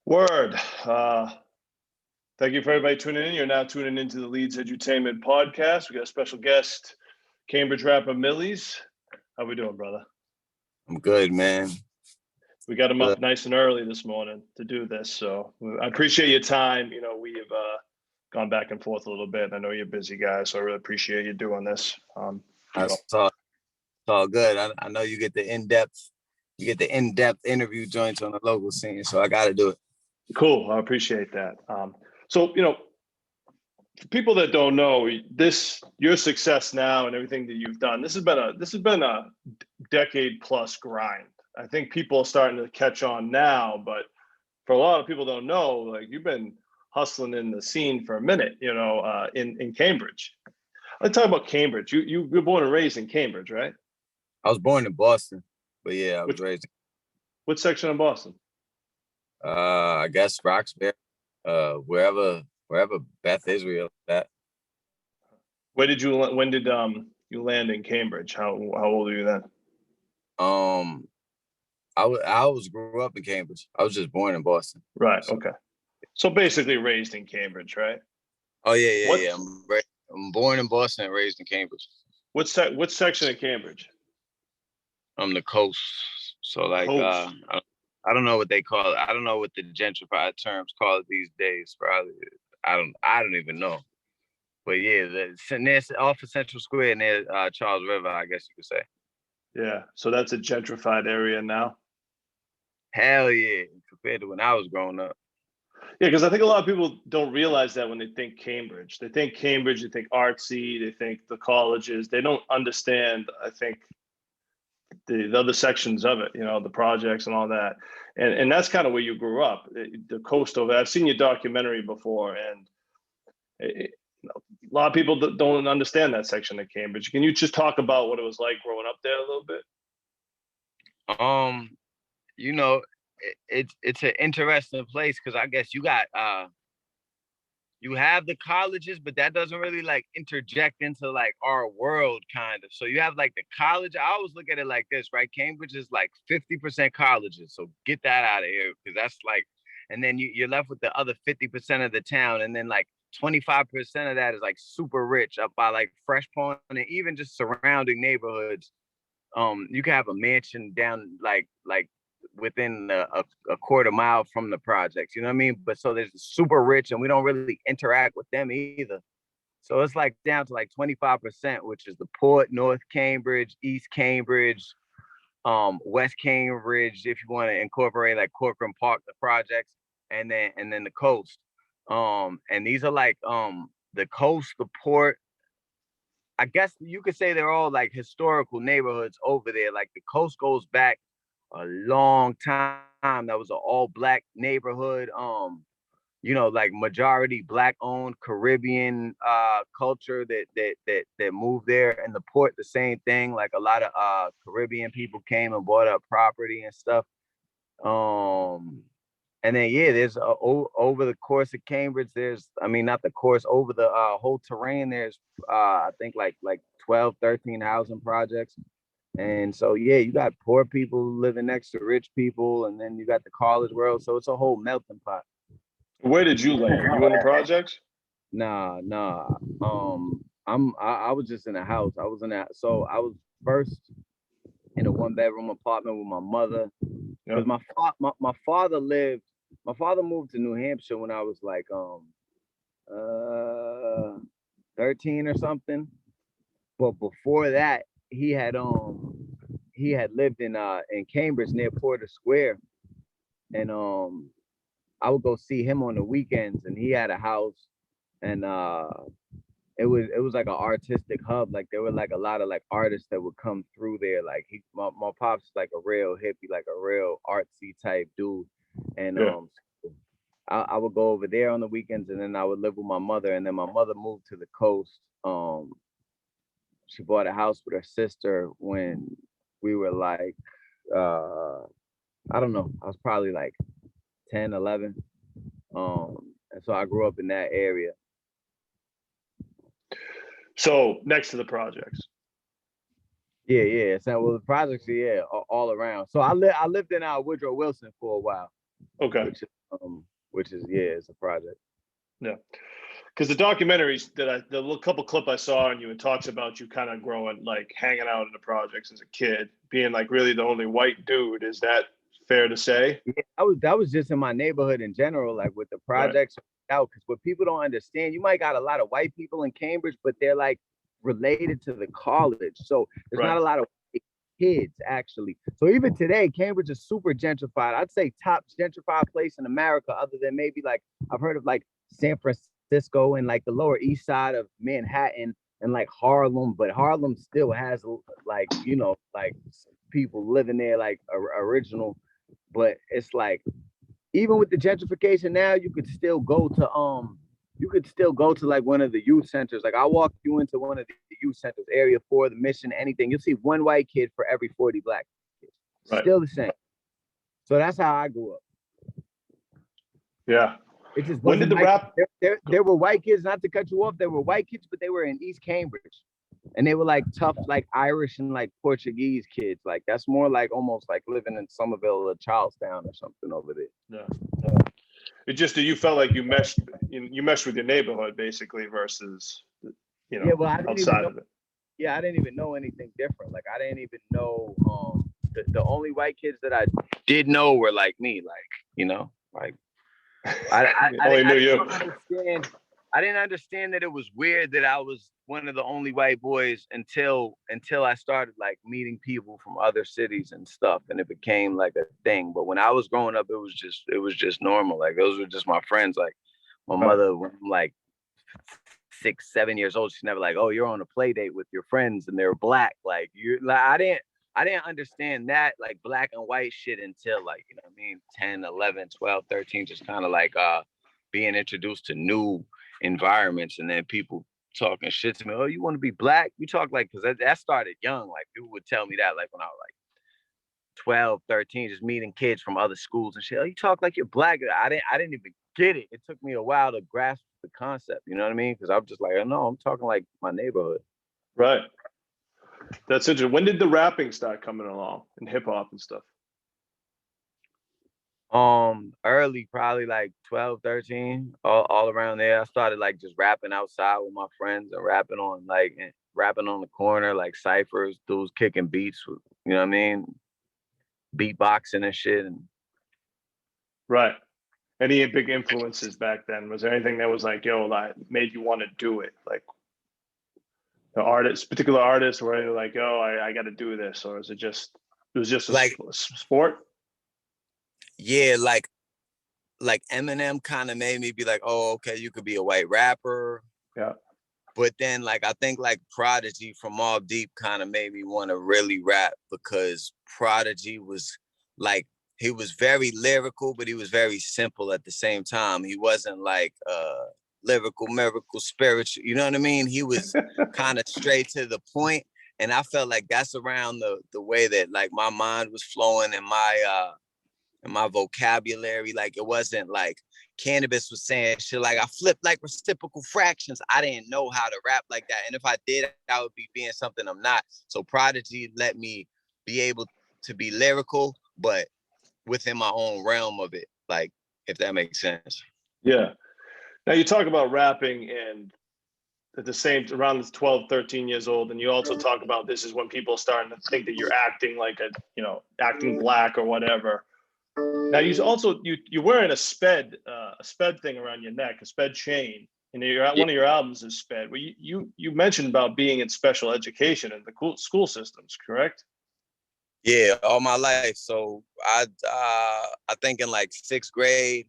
Word. Thank you for everybody tuning in. You're now tuning into the Leedz Edutainment Podcast. We got a special guest, Cambridge rapper Millyz. How we doing, brother? I'm good, man. We got him up nice and early this morning to do this, so I appreciate your time. You know, we have gone back and forth a little bit. I know you're a busy guy, so I really appreciate you doing this. It's all good. I know you get the in-depth interview joints on the local scene, so I got to do it. Cool. I appreciate that. So, you know, for people that don't know your success now and everything that you've done, this has been a decade plus grind. I think people are starting to catch on now, but for a lot of people don't know, like, you've been hustling in the scene for a minute, you know, in Cambridge. Let's talk about Cambridge. You were born and raised in Cambridge, right? I was born in Boston, but yeah, I was raised. What section of Boston? I guess Roxbury, wherever Beth Israel at. When did you land in Cambridge? How old are you then? I grew up in Cambridge. I was just born in Boston. Right. Okay. So basically raised in Cambridge, right? Oh yeah. I'm born in Boston and raised in Cambridge. What section of Cambridge? The coast. So like Coast. I don't know what they call it. I don't know what the gentrified terms call it these days. Probably I don't even know. But yeah, off of Central Square near Charles River, I guess you could say. Yeah. So that's a gentrified area now. Hell yeah, compared to when I was growing up. Yeah, because I think a lot of people don't realize that when they think Cambridge. They think Cambridge, they think artsy, they think the colleges. They don't understand, I think, the other sections of it, you know, the projects and all that. And that's kind of where you grew up, the coast over. I've seen your documentary before, and a lot of people don't understand that section of Cambridge. Can you just talk about what it was like growing up there a little bit? You know, it's an interesting place because I guess you got you have the colleges, but that doesn't really like interject into like our world kind of. So you have like the college. I always look at it like this, right? Cambridge is like 50% colleges. So get that out of here, because that's like, and then you're left with the other 50% of the town. And then like 25% of that is like super rich up by like Fresh Pond and even just surrounding neighborhoods. You can have a mansion down like within a quarter mile from the projects, you know what I mean? But so there's super rich, and we don't really interact with them either. So it's like down to like 25%, which is the Port, North Cambridge, East Cambridge, West Cambridge, if you want to incorporate like Corcoran Park, the projects, and then the coast. And these are like the coast, the Port. I guess you could say they're all like historical neighborhoods over there. Like the coast goes back a long time. That was an all black neighborhood. You know, like majority black owned Caribbean culture that moved there. And the Port, the same thing. Like a lot of Caribbean people came and bought up property and stuff. And then yeah, there's over the course of Cambridge, not the course, over the whole terrain, there's I think like 12, 13 housing projects. And so, yeah, you got poor people living next to rich people, and then you got the college world. So it's a whole melting pot. Where did you land? You in the projects? Nah. I was just in a house. I was first in a 1-bedroom apartment with my mother. Because my father moved to New Hampshire when I was like 13 or something. But before that, he had lived in Cambridge near Porter Square, and I would go see him on the weekends, and he had a house, and it was like an artistic hub. Like there were like a lot of like artists that would come through there. Like my pop's like a real hippie, like a real artsy type dude, and I would go over there on the weekends, and then I would live with my mother, and then my mother moved to the coast. She bought a house with her sister when we were like, I don't know, I was probably like 10, 11. And so I grew up in that area. So next to the projects. Yeah. So well, the projects, yeah, all around. So I lived in Woodrow Wilson for a while. Okay. Which is it's a project. Yeah. Because the documentaries the little couple clip I saw on you, it talks about you kind of growing, like hanging out in the projects as a kid, being like really the only white dude. Is that fair to say? Yeah, that was just in my neighborhood in general, like with the projects out. Because what people don't understand, you might got a lot of white people in Cambridge, but they're like related to the college. So there's not a lot of white kids actually. So even today, Cambridge is super gentrified. I'd say top gentrified place in America, other than maybe like I've heard of like San Francisco and like the Lower East Side of Manhattan and like Harlem, but Harlem still has like, you know, like people living there like original. But it's like, even with the gentrification now, you could still go to like one of the youth centers. Like I walk you into one of the youth centers, Area 4, the Mission, anything. You'll see one white kid for every 40 black kids. Still the same. So that's how I grew up. Yeah. It just when did the like, rap? There were white kids, not to cut you off. There were white kids, but they were in East Cambridge. And they were like tough, like Irish and like Portuguese kids. Like that's more like almost like living in Somerville or Charlestown or something over there. Yeah. It just that you felt like you meshed with your neighborhood basically versus, you know, outside of it. Yeah, I didn't even know anything different. Like I didn't even know the only white kids that I did know were like me, like, you know, like I didn't understand that it was weird that I was one of the only white boys until I started like meeting people from other cities and stuff, and it became like a thing. But when I was growing up, it was just normal. Like those were just my friends. Like my mother, when I'm like 6, 7 years old, she's never like, oh, you're on a play date with your friends and they're black. Like you're like, I didn't understand that like black and white shit until like, you know what I mean, 10, 11, 12, 13, just kind of like being introduced to new environments, and then people talking shit to me. Oh, you want to be black? You talk like, because that started young. Like people would tell me that like when I was like 12, 13, just meeting kids from other schools and shit. Oh, you talk like you're black. I didn't even get it. It took me a while to grasp the concept. You know what I mean? Because I'm just like, oh, no, I'm talking like my neighborhood. Right. That's interesting. When did the rapping start coming along and hip hop and stuff? Early, probably like 12, 13, all around there. I started like just rapping outside with my friends and rapping on the corner, like ciphers, dudes kicking beats, you know what I mean? Beatboxing and shit. Right. Any big influences back then? Was there anything that was like, yo, that made you want to do it? Like particular artists where you're like, oh, I got to do this? Or it was just a sport? Yeah, like Eminem kind of made me be like, oh, okay, you could be a white rapper. Yeah. But then like, I think like Prodigy from Mobb Deep kind of made me want to really rap, because Prodigy was like, he was very lyrical, but he was very simple at the same time. He wasn't like lyrical, miracle, spiritual. You know what I mean? He was kind of straight to the point. And I felt like that's around the way that like my mind was flowing and my vocabulary. Like it wasn't like Cannabis was saying shit like I flipped like reciprocal fractions. I didn't know how to rap like that. And if I did, I would be being something I'm not. So Prodigy let me be able to be lyrical, but within my own realm of it, like, if that makes sense. Yeah. Now you talk about rapping and at the same around 12, 13 years old, and you also talk about this is when people are starting to think that you're acting like acting black or whatever. Now you're wearing a sped thing around your neck, a sped chain, and one of your albums is sped. Well, you mentioned about being in special education in the school systems, correct? Yeah, all my life. So I think in like 6th grade,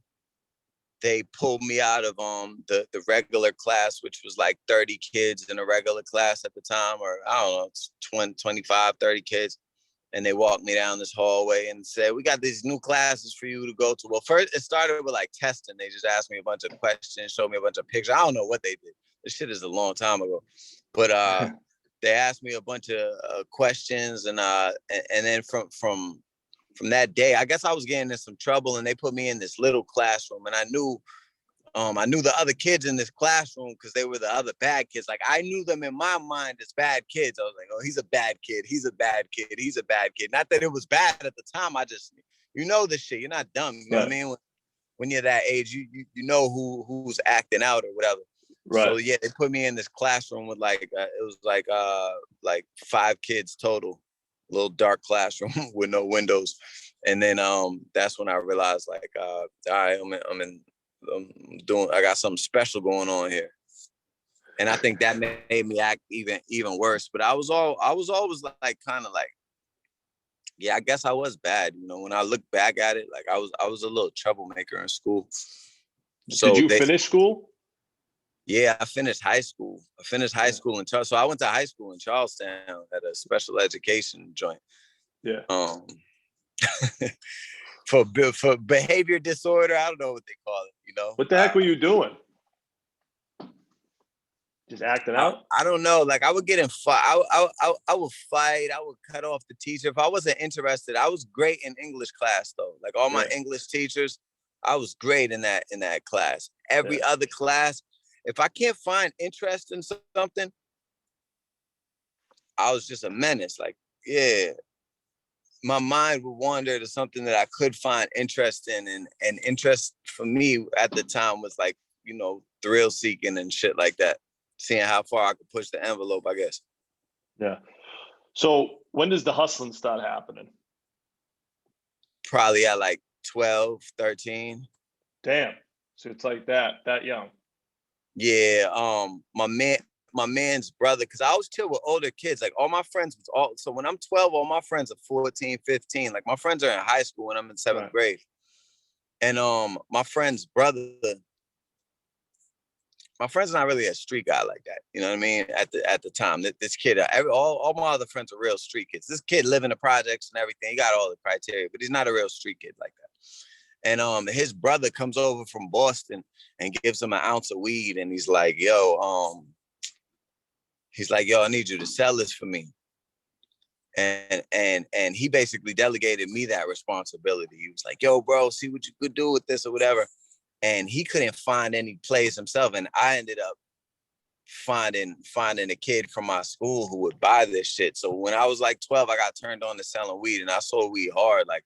they pulled me out of the regular class, which was like 30 kids in a regular class at the time, or I don't know, 20, 25, 30 kids. And they walked me down this hallway and said, we got these new classes for you to go to. Well, first it started with like testing. They just asked me a bunch of questions, showed me a bunch of pictures. I don't know what they did. This shit is a long time ago. But they asked me a bunch of questions, and then from that day, I guess I was getting in some trouble, and they put me in this little classroom, and I knew the other kids in this classroom because they were the other bad kids. Like I knew them in my mind as bad kids. I was like, oh, he's a bad kid. He's a bad kid. He's a bad kid. Not that it was bad at the time. I just, you know the shit. You're not dumb. You know what I Right. mean? When you're that age, you know who's acting out or whatever. Right. So yeah, they put me in this classroom with like it was like 5 kids total, little dark classroom with no windows, and then that's when I realized like all right, I got something special going on here, and I think that made me act even worse. But I was always like kind of like, yeah, I guess I was bad. You know, when I look back at it, like I was a little troublemaker in school. Did So you finish school? yeah, I finished high school. In Charles. So I went to high school in Charlestown at a special education joint. Yeah. For behavior disorder, I don't know what they call it. You know. What the heck were you doing? Just acting out? I don't know. Like I would get in fight. I would fight. I would cut off the teacher if I wasn't interested. I was great in English class though. Like all my English teachers, I was great in that class. Every other class, if I can't find interest in something, I was just a menace. Like, yeah, my mind would wander to something that I could find interest in. And interest for me at the time was like, you know, thrill seeking and shit like that. Seeing how far I could push the envelope, I guess. Yeah. So when does the hustling start happening? Probably at like 12, 13. Damn. So it's like that young. Yeah. My man's brother, because I always chill with older kids. Like all my friends so when I'm 12, all my friends are 14, 15. Like my friends are in high school when I'm in 7th grade. And my friend's brother, my friend's not really a street guy like that. You know what I mean? At the time, this kid, all my other friends are real street kids. This kid live in the projects and everything. He got all the criteria, but he's not a real street kid like that. And his brother comes over from Boston and gives him an ounce of weed, and he's like, yo, I need you to sell this for me. And he basically delegated me that responsibility. He was like, yo, bro, see what you could do with this or whatever. And he couldn't find any plays himself. And I ended up finding a kid from my school who would buy this shit. So when I was like 12, I got turned on to selling weed, and I sold weed hard. Like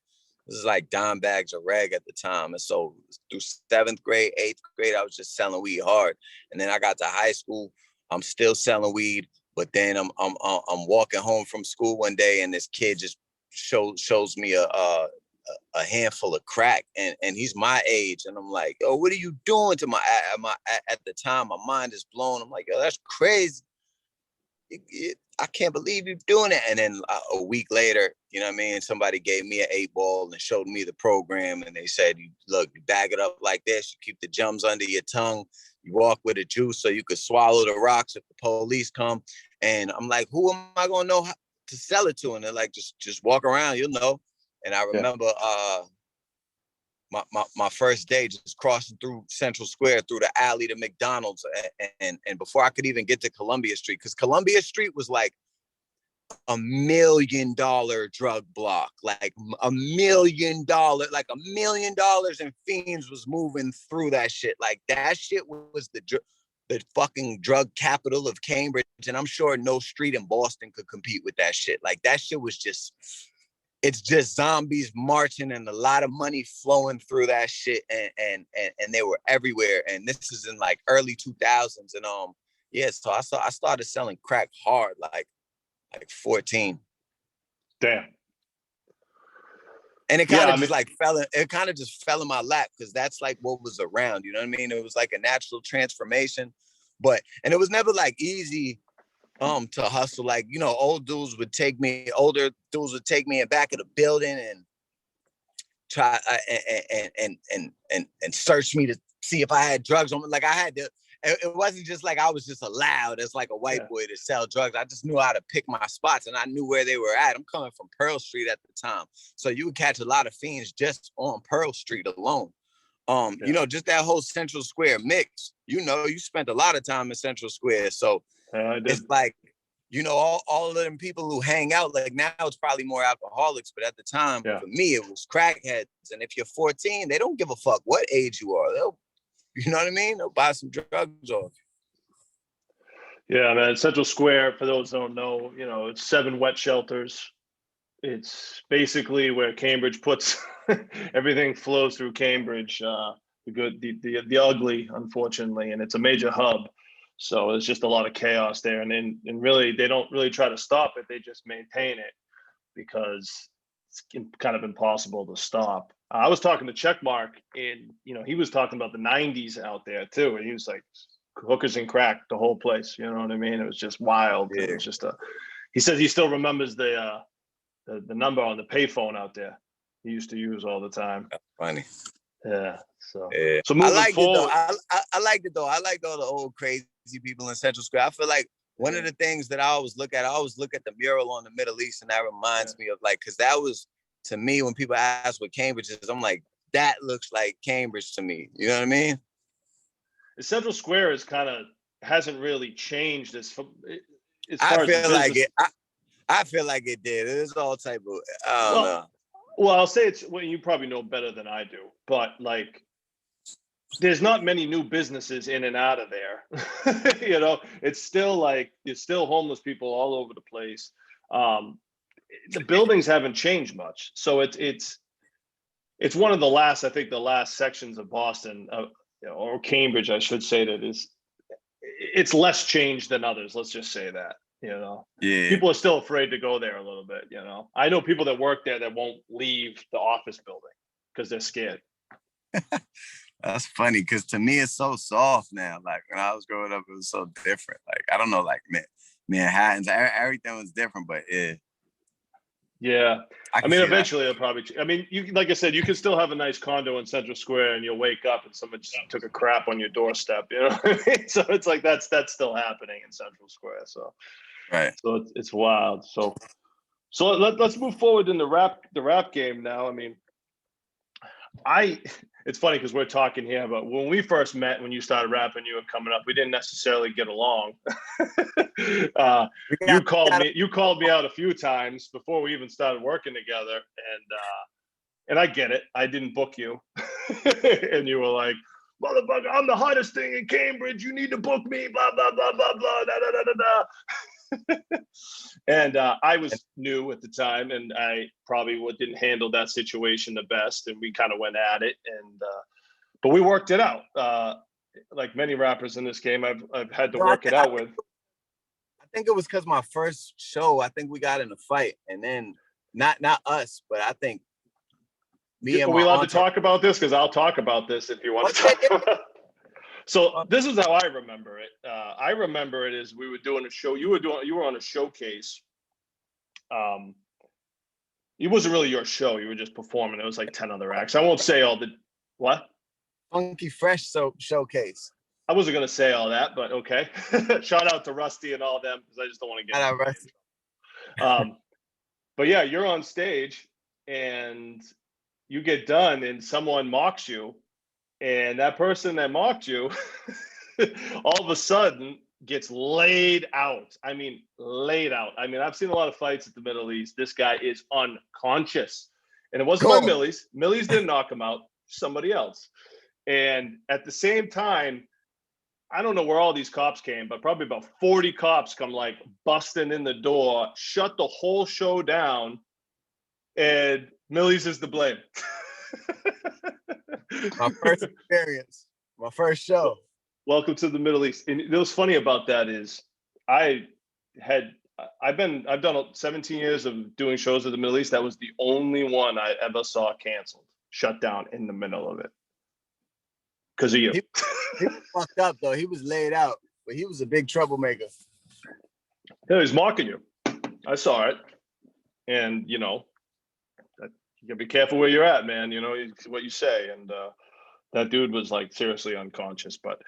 this is like dime bags of reg at the time. And so through 7th grade, 8th grade, I was just selling weed hard. And then I got to high school. I'm still selling weed, but then I'm walking home from school one day, and this kid just shows me a handful of crack, and he's my age, and I'm like, yo, what are you doing to my at the time my mind is blown. I'm like, yo, that's crazy. I can't believe you're doing it. And then a week later, you know what I mean, somebody gave me an 8-ball and showed me the program, and they said, you bag it up like this, you keep the jums under your tongue, you walk with a juice so you could swallow the rocks if the police come. And I'm like, who am I gonna know how to sell it to? And they're like, just walk around, you'll know. And I remember my first day just crossing through Central Square, through the alley to McDonald's. And before I could even get to Columbia Street, because Columbia Street was like $1 million drug block, like $1 million, like $1 million in fiends was moving through that shit. Like that shit was the fucking drug capital of Cambridge. And I'm sure no street in Boston could compete with that shit. Like that shit was just... it's just zombies marching and a lot of money flowing through that shit, and they were everywhere. And this is in like early 2000s, and yeah. So I started selling crack hard like 14. Damn. And it kind of just fell in my lap, because that's like what was around. You know what I mean? It was like a natural transformation, and it was never like easy. To hustle, like, you know, older dudes would take me in back of the building and try and search me to see if I had drugs on me. Like I had to. It wasn't just like I was just allowed as like a white boy to sell drugs. I just knew how to pick my spots, and I knew where they were at. I'm coming from Pearl Street at the time, so you would catch a lot of fiends just on Pearl Street alone. You know, just that whole Central Square mix. You know, you spent a lot of time in Central Square, so. It's like, you know, all of them people who hang out, like now it's probably more alcoholics, but at the time, for me, it was crackheads. And if you're 14, they don't give a fuck what age you are. You know what I mean? They'll buy some drugs off. Yeah, man. Central Square, for those who don't know, you know, it's 7 wet shelters. It's basically where Cambridge puts everything flows through Cambridge, the good, the ugly, unfortunately, and it's a major hub. So there's just a lot of chaos there, and really they don't really try to stop it; they just maintain it because it's kind of impossible to stop. I was talking to Checkmark, and he was talking about the '90s out there too, and he was like hookers and crack, the whole place. You know what I mean? It was just wild. Yeah. It was just a. He says he still remembers the number on the payphone out there he used to use all the time. That's funny. Yeah. So yeah. so moving forward, I liked it though. I liked all the old crazy people in Central Square. I feel like one of the things that I always look at the mural on the Middle East, and that reminds me of like, because that was, to me, when people ask what Cambridge is, I'm like, that looks like Cambridge to me. You know what I mean? the Central Square is hasn't really changed as far I as feel like business. I feel like it did. It is all type of, I don't know. Well, I'll say you probably know better than I do, but like, there's not many new businesses in and out of there. It's still like there's still homeless people all over the place. The buildings haven't changed much, so it's one of the last, I think, the last sections of Boston, or Cambridge, I should say, it's less changed than others. Let's just say that. Yeah. People are still afraid to go there a little bit. I know people that work there that won't leave the office building because they're scared. That's funny, because to me it's so soft now. Like when I was growing up, it was so different. Like I don't know, like Manhattan's, everything was different, but yeah. Yeah, I mean, eventually that. it'll probably. I mean, like I said, you can still have a nice condo in Central Square, and you'll wake up and someone just took a crap on your doorstep. You know what I mean? So it's like that's still happening in Central Square. So, right. So it's wild. So let's move forward in the rap game now. I mean, it's funny because we're talking here, but when we first met, when you started rapping, you were coming up, we didn't necessarily get along. You called me out a few times before we even started working together, and I get it. I didn't book you, and you were like, "Motherfucker, I'm the hottest thing in Cambridge. You need to book me." Blah blah blah blah blah. Da da da da da. And I was new at the time, and I probably didn't handle that situation the best, and we kind of went at it, and but we worked it out. Like many rappers in this game, I've had to work it out with. I think it was because my first show, I think we got in a fight, and then not us, but I think me and Are we allowed to talk about this? Because I'll talk about this if you want to talk about it. So this is how I remember it. I remember it as we were doing a show. You were on a showcase. It wasn't really your show. You were just performing. It was like 10 other acts. I won't say all the what. Funky Fresh showcase. I wasn't gonna say all that, but okay. Shout out to Rusty and all them, because I just don't want to get. Rusty. But yeah, you're on stage and you get done, and someone mocks you. And that person that mocked you, all of a sudden gets laid out. I mean, laid out. I mean, I've seen a lot of fights at the Middle East. This guy is unconscious. And it wasn't my Millyz. Millyz didn't knock him out, somebody else. And at the same time, I don't know where all these cops came, but probably about 40 cops come like busting in the door, shut the whole show down, and Millyz is to blame. My first experience, my first show. Welcome to the Middle East. And what's funny about that is I've done 17 years of doing shows in the Middle East. That was the only one I ever saw canceled, shut down in the middle of it. Because of you. He was fucked up though. He was laid out, but he was a big troublemaker. Yeah, he's mocking you. I saw it. And you gotta be careful where you're at, man. What you say. And that dude was like seriously unconscious. But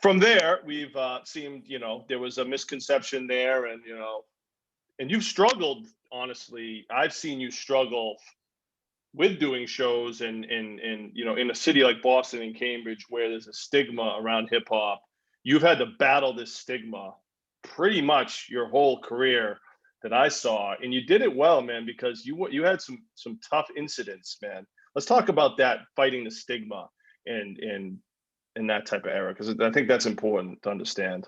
from there, we've seen, there was a misconception there, and and you've struggled. Honestly, I've seen you struggle with doing shows in a city like Boston and Cambridge, where there's a stigma around hip hop. You've had to battle this stigma pretty much your whole career that I saw, and you did it well, man, because you had some tough incidents, man. Let's talk about that, fighting the stigma in that type of era, because I think that's important to understand.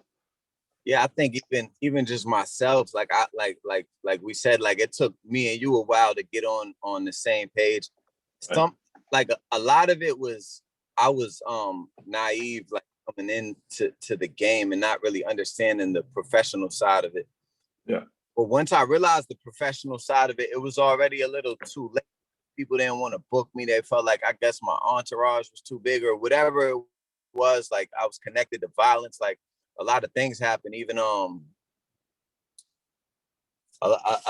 Yeah, I think even just myself, like like we said, like it took me and you a while to get on the same page. Right. Some like a lot of it was I was naive, like coming into the game and not really understanding the professional side of it. Yeah. But once I realized the professional side of it, it was already a little too late. People didn't want to book me. They felt like I guess my entourage was too big or whatever it was. Like I was connected to violence. Like a lot of things happened. Even a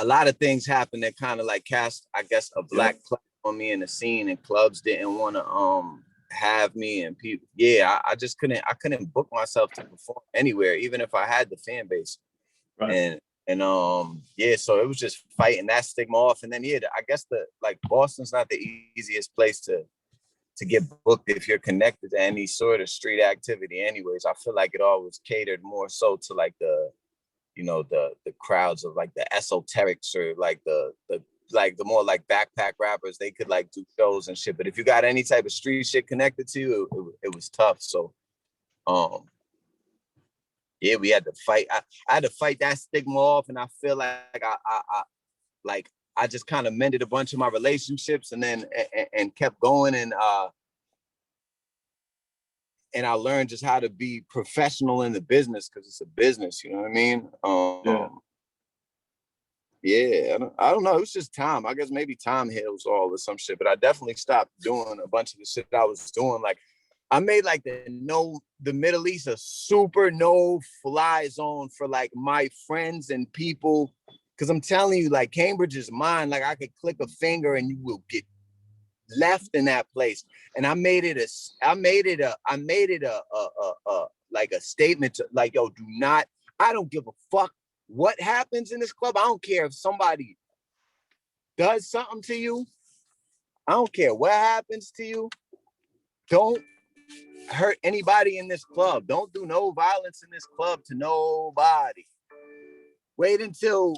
lot of things happened that kind of like cast, I guess, a black cloud on me in the scene, and clubs didn't want to have me, and people. Yeah, I just couldn't book myself to perform anywhere, even if I had the fan base. Right. And yeah, so it was just fighting that stigma off. And then yeah, I guess the like Boston's not the easiest place to get booked if you're connected to any sort of street activity anyways. I feel like it always catered more so to like the, you know, the crowds of like the esoterics or like the like the more like backpack rappers. They could like do shows and shit, but if you got any type of street shit connected to you, it was tough. So yeah, we had to fight. I had to fight that stigma off, and I feel like I just kind of mended a bunch of my relationships, and then and kept going, and I learned just how to be professional in the business because it's a business. You know what I mean? Yeah, I don't know. It was just time. I guess maybe time heals all or some shit. But I definitely stopped doing a bunch of the shit I was doing. Like I made like the Middle East a super no fly zone for like my friends and people. Cause I'm telling you, like Cambridge is mine. Like I could click a finger and you will get left in that place. And I made it a like a statement to like, yo, I don't give a fuck what happens in this club. I don't care if somebody does something to you. I don't care what happens to you. Don't hurt anybody in this club. Don't do no violence in this club to nobody. Wait until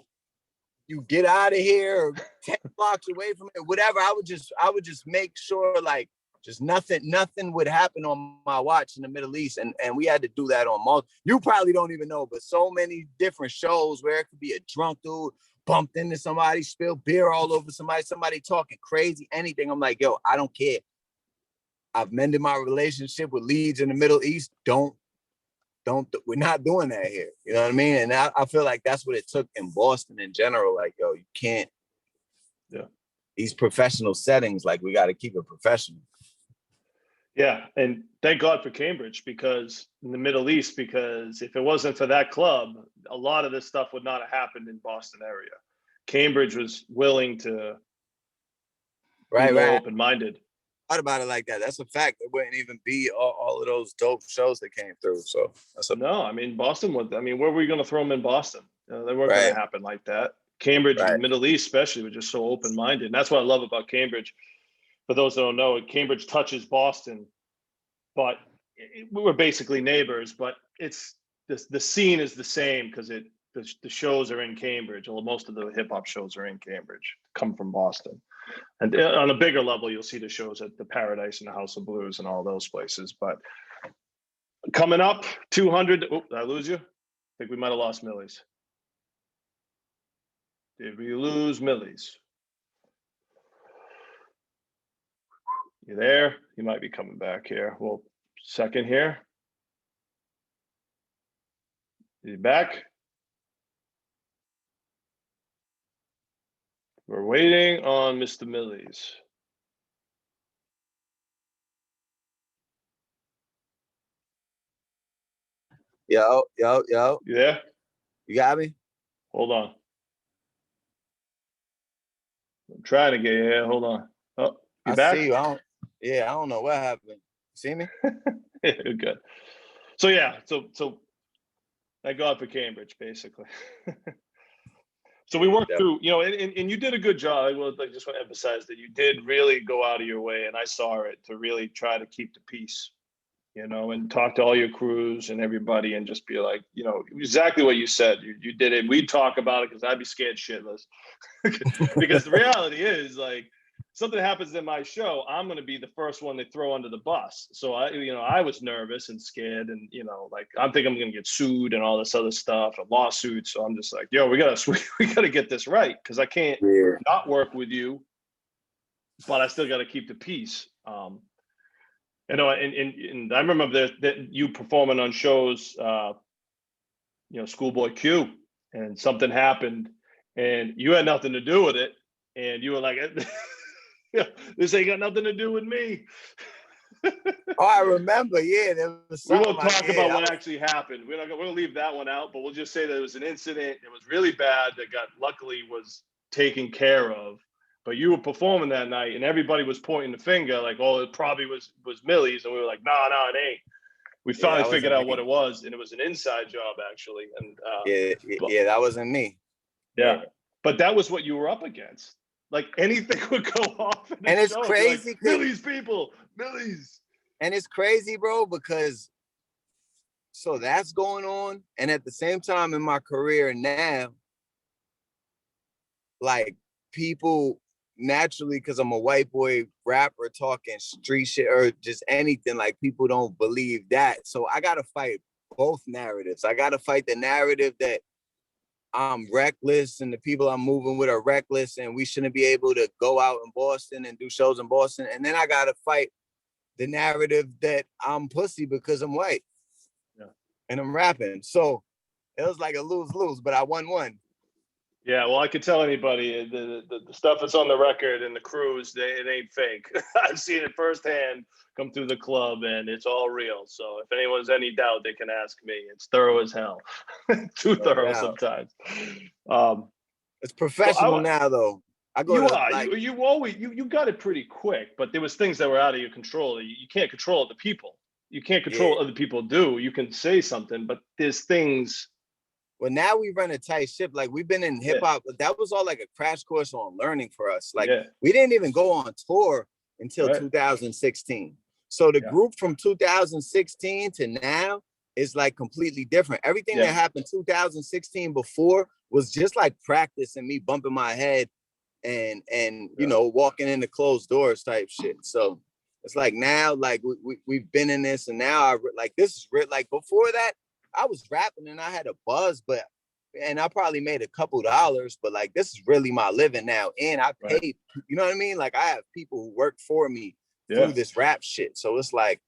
you get out of here or 10 blocks away from it, whatever. I would just make sure like just nothing would happen on my watch in the Middle East. And we had to do that on most. You probably don't even know, but so many different shows where it could be a drunk dude bumped into somebody, spilled beer all over somebody talking crazy, anything. I'm like, yo, I don't care. I've mended my relationship with Leedz in the Middle East. We're not doing that here. You know what I mean? And I feel like that's what it took in Boston in general. Like, yo, you can't, these professional settings, like we got to keep it professional. Yeah. And thank God for Cambridge, because in the Middle East, because if it wasn't for that club, a lot of this stuff would not have happened in Boston area. Cambridge was willing to be more open-minded. Thought about it like that. That's a fact. There wouldn't even be all of those dope shows that came through. So no, I mean Boston was. I mean, where were we going to throw them in Boston? They weren't going to happen like that. Cambridge, the Middle East, especially, was just so open-minded, and that's what I love about Cambridge. For those that don't know, Cambridge touches Boston, but we were basically neighbors. But it's the scene is the same because the shows are in Cambridge. Well, most of the hip hop shows are in Cambridge, come from Boston. And on a bigger level, you'll see the shows at the Paradise and the House of Blues and all those places. But coming up, 200. Oh, did I lose you? I think we might have lost Millyz. Did we lose Millyz? You there? You might be coming back here. Well, second here. Is he back? We're waiting on Mr. Millyz. Yo. You there? You got me? Hold on. I'm trying to get you here. Hold on. Oh, you back? See you. I don't know what happened. See me? Good. So yeah, so thank God for Cambridge, basically. So we worked through, you know, and you did a good job. I just want to emphasize that you did really go out of your way, and I saw it, to really try to keep the peace, you know, and talk to all your crews and everybody, and just be like, you know, exactly what you said. You did it. We'd talk about it because I'd be scared shitless. Because the reality is, like, something happens in my show, I'm going to be the first one they throw under the bus. So I was nervous and scared, and like I'm thinking I'm going to get sued and all this other stuff, a lawsuit. So I'm just like, yo, we gotta get this right, because I can't not work with you, but I still got to keep the peace. And I remember that you performing on shows, Schoolboy Q, and something happened, and you had nothing to do with it, and you were like, this ain't got nothing to do with me. Oh, I remember. Yeah, there was we won't talk about what actually happened. We're gonna leave that one out, but we'll just say that it was an incident. It was really bad that luckily was taken care of. But you were performing that night, and everybody was pointing the finger like, oh, it probably was Millyz, and we were like, no, it ain't. We finally figured out what it was, and it was an inside job, actually. And that wasn't me. Yeah, but that was what you were up against. Like anything would go off, and it's crazy. Like, Millyz people, Millyz. And it's crazy, bro, because so that's going on, and at the same time in my career now, like people naturally, because I'm a white boy rapper talking street shit or just anything, like people don't believe that. So I gotta fight both narratives. I gotta fight the narrative that I'm reckless and the people I'm moving with are reckless and we shouldn't be able to go out in Boston and do shows in Boston. And then I gotta fight the narrative that I'm pussy because I'm white. Yeah. And I'm rapping. So it was like a lose-lose, but I won one. Yeah, well, I could tell anybody the stuff that's on the record and the crews, it ain't fake. I've seen it firsthand come through the club, and it's all real. So if anyone's any doubt, they can ask me. It's thorough as hell, too thorough sometimes. It's professional now, though. You got it pretty quick, but there was things that were out of your control. You can't control other people. You can't control what other people do. You can say something, but there's things. Well, now we run a tight ship. Like we've been in hip hop, but that was all like a crash course on learning for us. Like we didn't even go on tour until 2016. So the group from 2016 to now is like completely different. Everything that happened 2016 before was just like practice and me bumping my head and walking into closed doors type shit. So it's like now, like we've been in this, and now this is like before that. I was rapping and I had a buzz, and I probably made a couple dollars, but like this is really my living now. And I paid, you know what I mean? Like I have people who work for me through this rap shit. So it's like,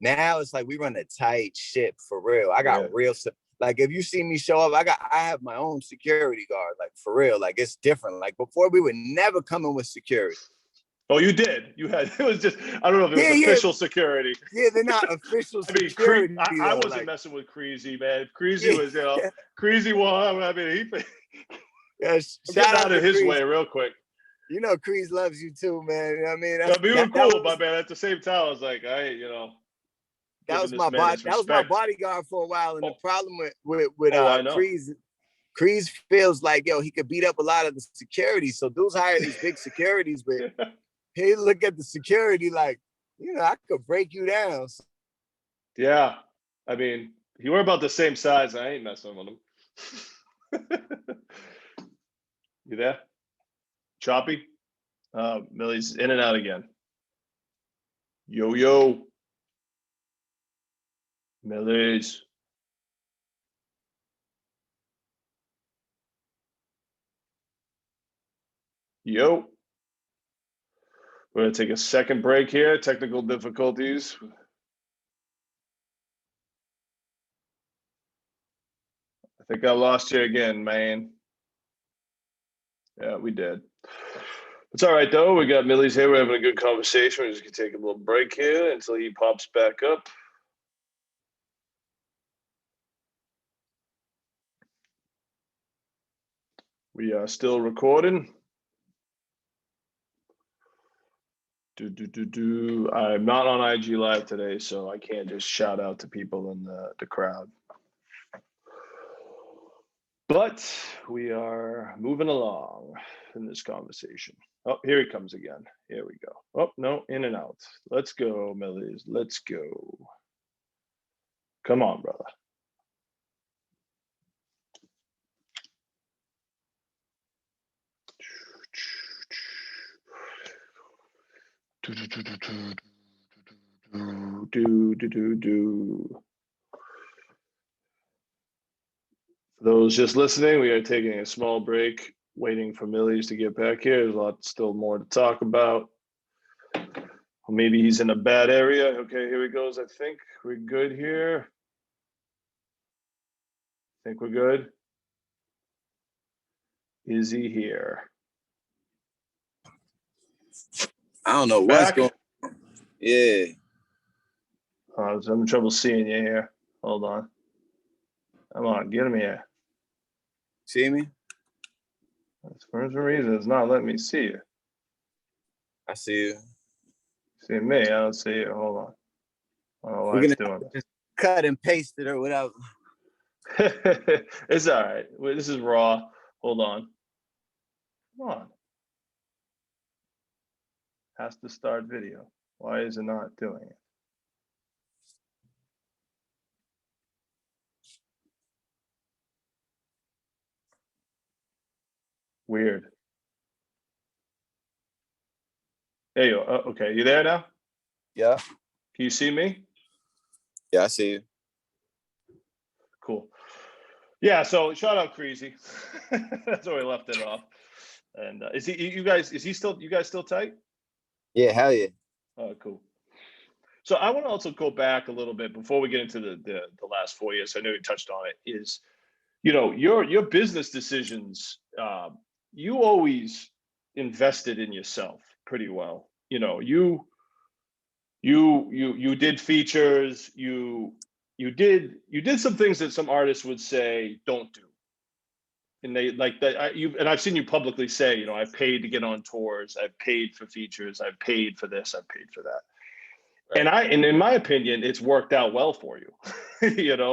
now it's like we run a tight ship for real. I got real, like if you see me show up, I have my own security guard, like for real. Like it's different. Like before we would never come in with security. Oh, you did. You had. It was just. I don't know if it was official security. Yeah, they're not official security. I wasn't messing with Creasy, man. Creasy was, Creasy one. I mean, shout out to his way real quick. You know, Crease loves you too, man. You know what I mean? We were cool, but man, at the same time, I was like, that was my bodyguard for a while, and the problem with Crease feels like he could beat up a lot of the security. So dudes hire these big securities, but he look at the security like, I could break you down. Yeah, I mean, you were about the same size. I ain't messing with him. You there? Choppy? Millyz in and out again. Yo. Millyz. Yo. We're going to take a second break here. Technical difficulties. I think I lost you again, man. Yeah, we did. It's all right, though. We got Millyz here. We're having a good conversation. We're just going to take a little break here until he pops back up. We are still recording. I'm not on IG Live today, so I can't just shout out to people in the crowd. But we are moving along in this conversation. Oh, here he comes again. Here we go. Oh, no, in and out. Let's go, Millyz. Let's go. Come on, brother. For those just listening, we are taking a small break, waiting for Millyz to get back here. There's a lot still more to talk about. Or maybe he's in a bad area. Okay, here he goes. I think we're good here. I think we're good. Is he here? I don't know what's going on. Yeah. I'm having trouble seeing you here. Hold on. Come on, get him here. See me? For some reason, it's not letting me see you. I see you. See me? I don't see you. Hold on. I don't know why We're it's gonna doing just cut and paste it or whatever. it. It's all right. Wait, this is raw. Hold on. Come on. Has to start video. Why is it not doing it? Weird. There you go. Okay, you there now? Yeah. Can you see me? Yeah, I see you. Cool. Yeah. So shout out Crazy. That's where we left it off. And is he? You guys? Is he still? You guys still tight? Yeah, hell yeah. Oh, cool. So I want to also go back a little bit before we get into the last 4 years. I know you touched on it. Is your business decisions. You always invested in yourself pretty well. You did features. You did some things that some artists would say don't do. And they like that. I've seen you publicly say, I've paid to get on tours. I've paid for features. I've paid for this. I've paid for that. Right. And in my opinion, it's worked out well for you,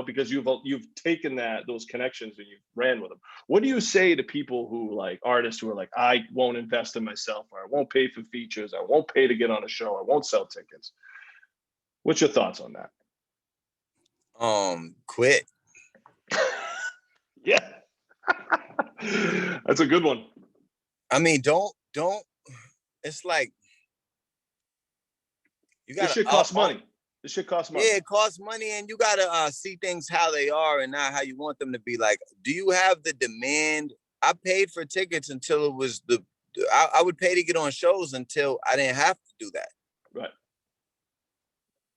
because you've taken those connections and you've ran with them. What do you say to people who artists who are like, I won't invest in myself, or I won't pay for features, I won't pay to get on a show, I won't sell tickets? What's your thoughts on that? Quit. Yeah. That's a good one. I mean, don't. It's like you gotta. This shit costs money. This shit costs money. Yeah, it costs money, and you gotta see things how they are and not how you want them to be. Like, do you have the demand? I paid for tickets until it was I would pay to get on shows until I didn't have to do that. Right.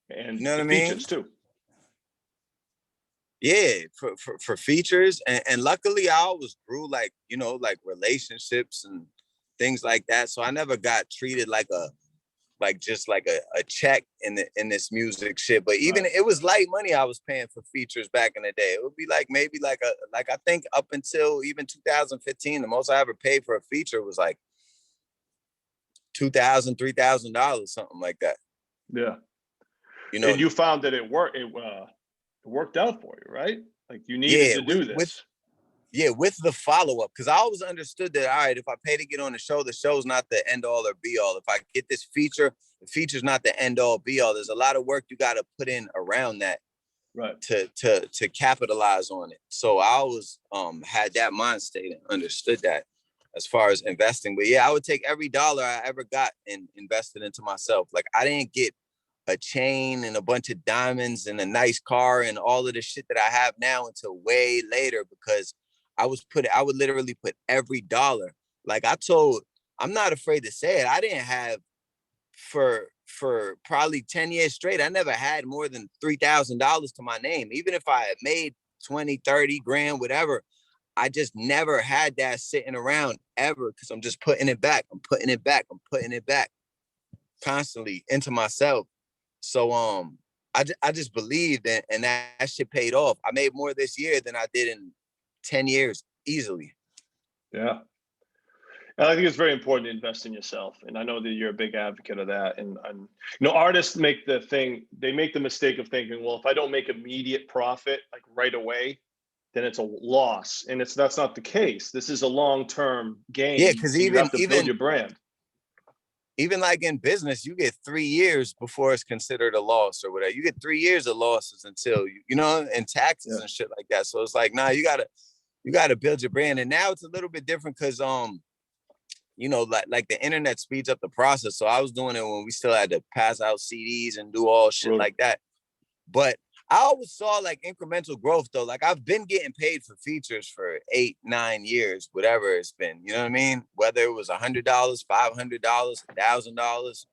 And you know what I mean? Features too. Yeah, for features, and luckily I always grew like relationships and things like that. So I never got treated like a check in this music shit. But even it was light money I was paying for features back in the day. It would be maybe I think up until even 2015, the most I ever paid for a feature was like $2,000, $3,000, something like that. Yeah. And you found that it worked. It worked out for you, right? Like you needed to do this. With the follow-up, because I always understood that, all right, if I pay to get on the show's not the end-all or be-all. If I get this feature, the feature's not the end-all, be-all. There's a lot of work you got to put in around that, right, to capitalize on it. So I always had that mind state and understood that as far as investing. But yeah, I would take every dollar I ever got and invest it into myself. Like, I didn't get a chain and a bunch of diamonds and a nice car and all of the shit that I have now until way later, because I would literally put every dollar. Like I'm not afraid to say it. I didn't have for probably 10 years straight. I never had more than $3,000 to my name. Even if I had made 20, 30 grand, whatever, I just never had that sitting around ever, because I'm just putting it back. I'm putting it back. I'm putting it back constantly into myself. So I just believed, and that shit paid off. I made more this year than I did in 10 years easily. Yeah. And I think it's very important to invest in yourself. And I know that you're a big advocate of that. And artists make the mistake of thinking, well, if I don't make immediate profit, like right away, then it's a loss. And that's not the case. This is a long-term game. Yeah, because you have to build your brand. Even like in business, you get 3 years before it's considered a loss or whatever. You get 3 years of losses until and taxes and shit like that. So it's like, nah, you gotta build your brand. And now it's a little bit different because you know, like the internet speeds up the process. So I was doing it when we still had to pass out CDs and do all shit like that. But I always saw like incremental growth though. Like I've been getting paid for features for 8, 9 years, whatever it's been. You know what I mean? Whether it was $100, $500, $1,000.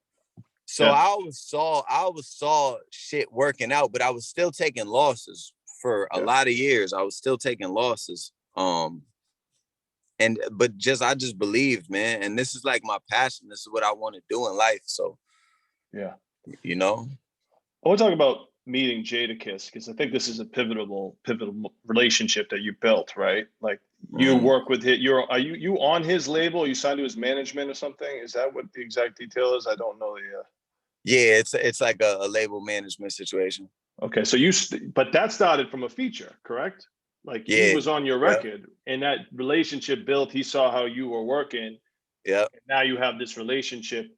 So I always saw shit working out, but I was still taking losses for a lot of years. I was still taking losses. But I just believed, man. And this is like my passion. This is what I want to do in life. So, you know. I want to talk about meeting Jadakiss, because I think this is a pivotal relationship that you built, right? Like you work with him. Are you on his label? Are you signed to his management or something? Is that what the exact detail is? I don't know the. Yeah, it's like a label management situation. Okay, so but that started from a feature, correct? Like he was on your record, and that relationship built. He saw how you were working. Yeah. Now you have this relationship.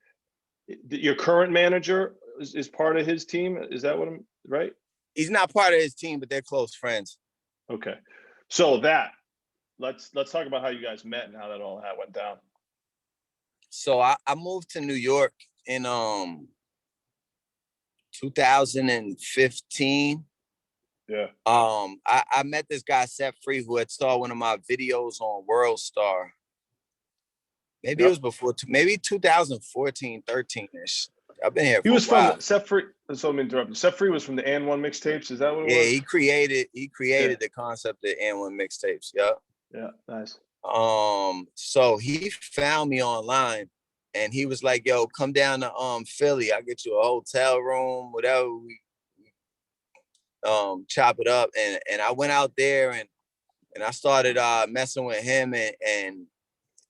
Your current manager is part of his team. Is that what I'm right? He's not part of his team, but they're close friends. Okay, so let's talk about how you guys met and how that all went down. So I moved to New York in 2015. Yeah. I met this guy Set Free who had saw one of my videos on World Star. Maybe it was before, maybe 2014, 13-ish. I've been here for a while. He was from Set Free. So let me interrupt you. Set Free was from the N1 mixtapes. Is that what it was? Yeah, he created the concept of N1 mixtapes. Yeah. Yeah, nice. So he found me online and he was like, yo, come down to Philly. I'll get you a hotel room, whatever. We chop it up. And I went out there and I started messing with him and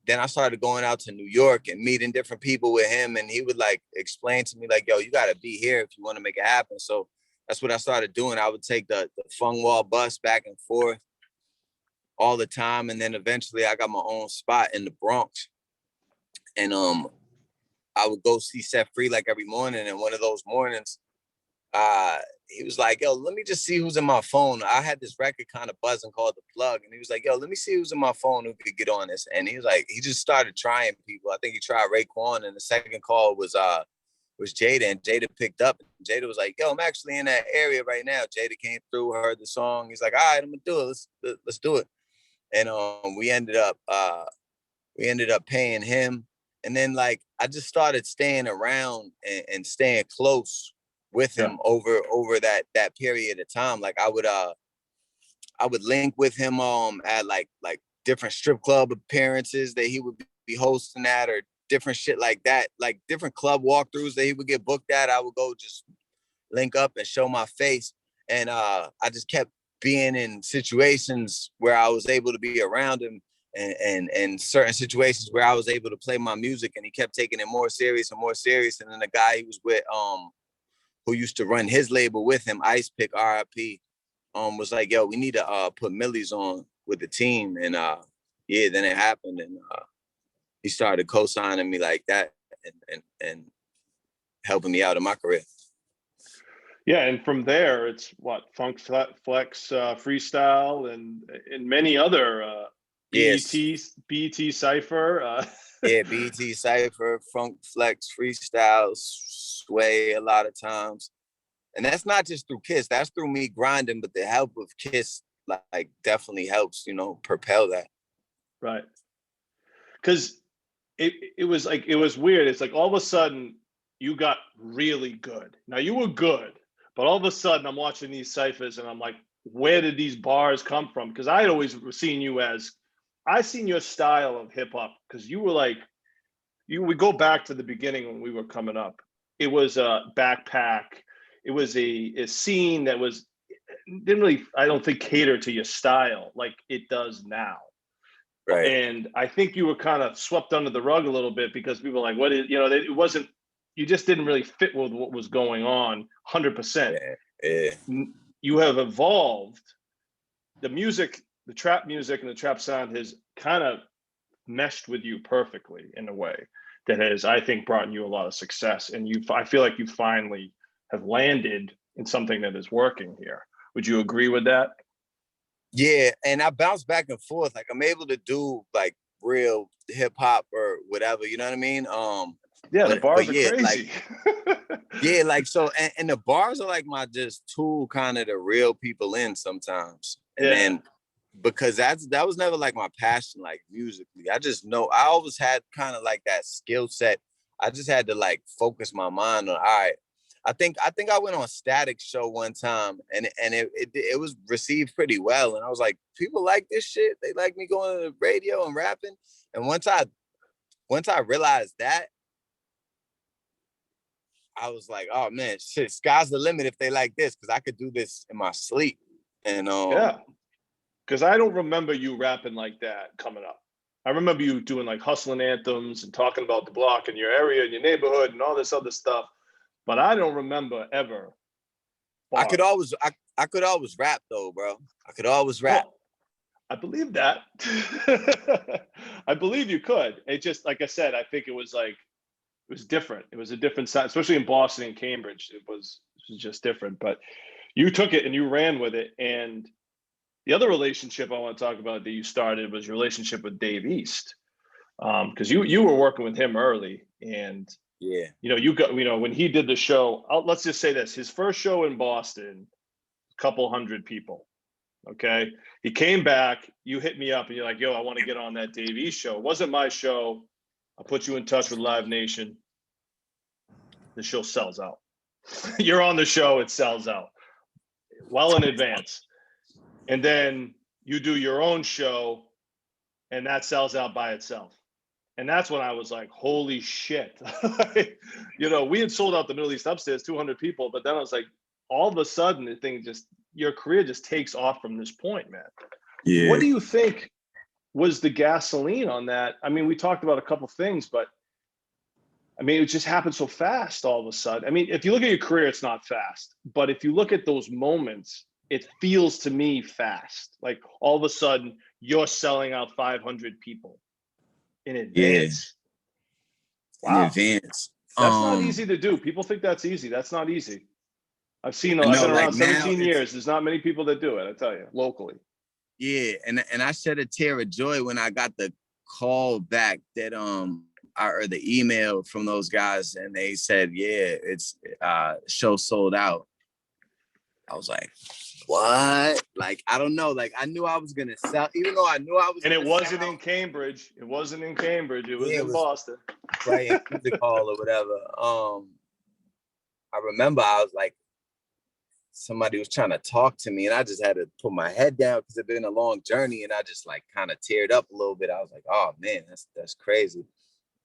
then I started going out to New York and meeting different people with him. And he would like explain to me like, yo, you got to be here if you want to make it happen. So that's what I started doing. I would take the Fungwall bus back and forth all the time. And then eventually I got my own spot in the Bronx. And I would go see Set Free like every morning. And one of those mornings, he was like, yo, let me just see who's in my phone. I had this record kind of buzzing called The Plug. And he was like, yo, let me see who's in my phone who could get on this. And he was like, he just started trying people. I think he tried Raekwon. And the second call was Jada. And Jada picked up. And Jada was like, yo, I'm actually in that area right now. Jada came through, heard the song. He's like, all right, I'm going to do it. Let's do it. And we ended up paying him. And then like, I just started staying around and staying close with him over that period of time. Like I would link with him at like different strip club appearances that he would be hosting at, or different shit like that, like different club walkthroughs that he would get booked at. I would go just link up and show my face. And I just kept being in situations where I was able to be around him, and certain situations where I was able to play my music, and he kept taking it more serious and more serious. And then the guy he was with, who used to run his label with him, Ice Pick, RIP, was like, yo, we need to put Millyz on with the team. And then it happened, and he started co-signing me like that and helping me out in my career. Yeah, and from there, it's what, Funk Flex, Freestyle, and many other BET Cypher. BET Cypher, Funk Flex, Freestyle, Sway a lot of times. And that's not just through Kiss, that's through me grinding, but the help of Kiss like definitely helps, propel that. Right. Because it was weird. It's like all of a sudden you got really good. Now you were good, but all of a sudden I'm watching these ciphers and I'm like, where did these bars come from? Because I had always seen you I seen your style of hip hop, because you were like, you would go back to the beginning when we were coming up. It was a backpack. It was a scene that didn't really, I don't think, cater to your style like it does now. Right. And I think you were kind of swept under the rug a little bit because people were like, what is, it wasn't, you just didn't really fit with what was going on 100%. Yeah. You have evolved. The music, the trap music and the trap sound has kind of meshed with you perfectly in a way that has, I think, brought you a lot of success. And I feel like you finally have landed in something that is working here. Would you agree with that? Yeah, and I bounce back and forth. Like I'm able to do like real hip hop or whatever, you know what I mean? Yeah, the bars are yeah, crazy. Like, yeah, like so, and the bars are like my just tool kind of to reel people in sometimes. And then because that was never like my passion, like musically. I just know I always had kind of like that skill set. I just had to like focus my mind on, all right. I think I went on Static show one time and it was received pretty well. And I was like, people like this shit. They like me going to the radio and rapping. And once I realized that, I was like, oh man, shit, sky's the limit if they like this, because I could do this in my sleep. And yeah. Because I don't remember you rapping like that coming up. I remember you doing like hustling anthems and talking about the block and your area and your neighborhood and all this other stuff. But I don't remember ever. Bars. I could always rap though, bro. I could always rap. Well, I believe that. I believe you could. It just, like I said, I think it was different. It was a different side, especially in Boston and Cambridge. It was just different. But you took it and you ran with it. And the other relationship I want to talk about that you started was your relationship with DaveEast. Because you were working with him early, and yeah, when he did the show, let's just say this: his first show in Boston, a couple hundred people. Okay, he came back. You hit me up, and you're like, "Yo, I want to get on that DaveEast show." It wasn't my show. I'll put you in touch with Live Nation. The show sells out. You're on the show; it sells out well in advance. And then you do your own show, and that sells out by itself. And that's when I was like, holy shit. We had sold out the Millyz upstairs, 200 people, but then I was like, all of a sudden, your career just takes off from this point, man. Yeah. What do you think was the gasoline on that? I mean, we talked about a couple things, but I mean, it just happened so fast all of a sudden. I mean, if you look at your career, it's not fast, but if you look at those moments, it feels to me fast. Like all of a sudden you're selling out 500 people in advance. Yeah. Wow. In advance. That's not easy to do. People think that's easy. That's not easy. I've been around 17 years. There's not many people that do it, I tell you, locally. Yeah. And I shed a tear of joy when I got the call back that, or the email from those guys, and they said, yeah, it's show sold out. I was like, what? Like, I don't know. Like, I knew I was going to sell, even though I knew I was. And it wasn't in Cambridge. It wasn't in Cambridge. It was in Boston. Playing music hall or whatever. I remember I was like, somebody was trying to talk to me, and I just had to put my head down because it'd been a long journey, and I just like kind of teared up a little bit. I was like, oh man, that's crazy.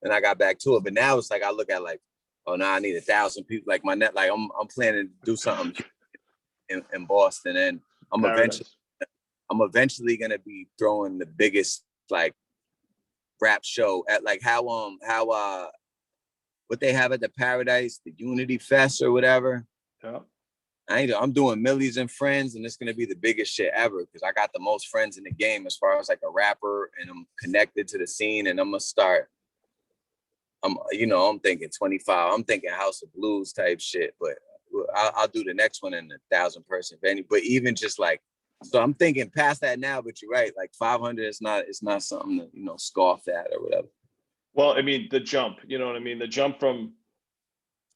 And I got back to it. But now it's like, I look at like, oh no, I need 1,000 people. Like my net, like I'm planning to do something in Boston, and I'm eventually gonna be throwing the biggest like rap show at like how what they have at the Paradise, the Unity Fest or whatever. Yeah. I'm doing Millyz and Friends, and it's gonna be the biggest shit ever because I got the most friends in the game as far as like a rapper, and I'm connected to the scene, and I'm gonna start. I'm thinking 25. I'm thinking House of Blues type shit, but I'll do the next one in 1,000 person venue. But even just like, so I'm thinking past that now. But you're right, like 500 it's not something to scoff at or whatever. Well, I mean, the jump, you know what I mean? The jump from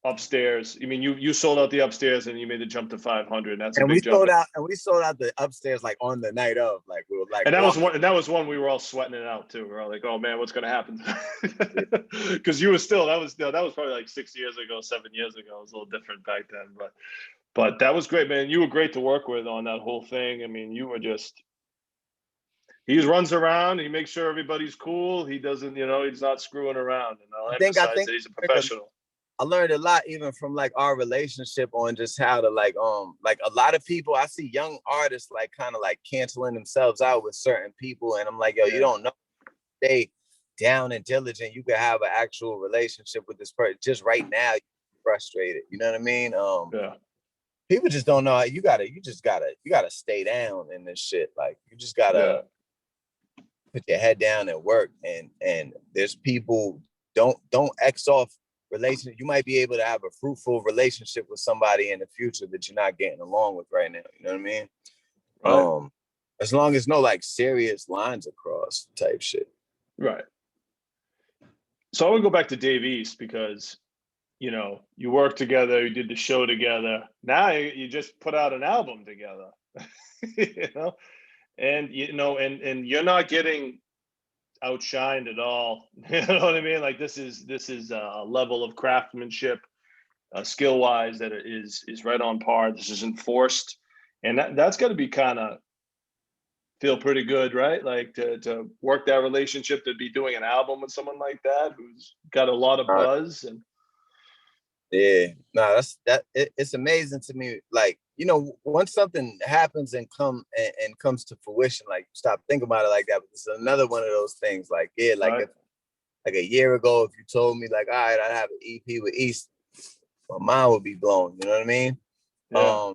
upstairs. I mean, you sold out the upstairs and you made the jump to 500. That's a big jump. We sold out the upstairs like on the night of, like we were like. And that was one we were all sweating it out too. We were all like, oh man, what's gonna happen? Because you were still that was probably like 6 years ago, 7 years ago. It was a little different back then, but that was great, man. You were great to work with on that whole thing. I mean, you were just. He runs around. He makes sure everybody's cool. He doesn't, he's not screwing around. And I'll emphasize that he's a professional. I learned a lot even from like our relationship on just how to like a lot of people, I see young artists like kind of like canceling themselves out with certain people, and I'm like, yo, you don't know, stay down and diligent, you can have an actual relationship with this person. Just right now you're frustrated, you know what I mean? Yeah, people just don't know. You gotta stay down in this shit. Like you just gotta put your head down and work, and there's people don't X off relationship. You might be able to have a fruitful relationship with somebody in the future that you're not getting along with right now. You know what I mean? Right. As long as no like serious lines across type shit. Right. So I want to go back to DaveEast because, you know, you worked together, you did the show together. Now you just put out an album together, you know, and, you know, and you're not getting outshined at all. You know what I mean? Like this is a level of craftsmanship, skill wise, that is right on par. This is enforced, and that's got to be kind of feel pretty good, right? Like to work that relationship, to be doing an album with someone like that who's got a lot of buzz. And yeah, no, it's amazing to me. Like, you know, once something happens and comes to fruition, like stop thinking about it like that. But it's another one of those things. Like, yeah, like right. if like a year ago, if you told me like, all right, I have an EP with East, my mind would be blown. You know what I mean? Yeah.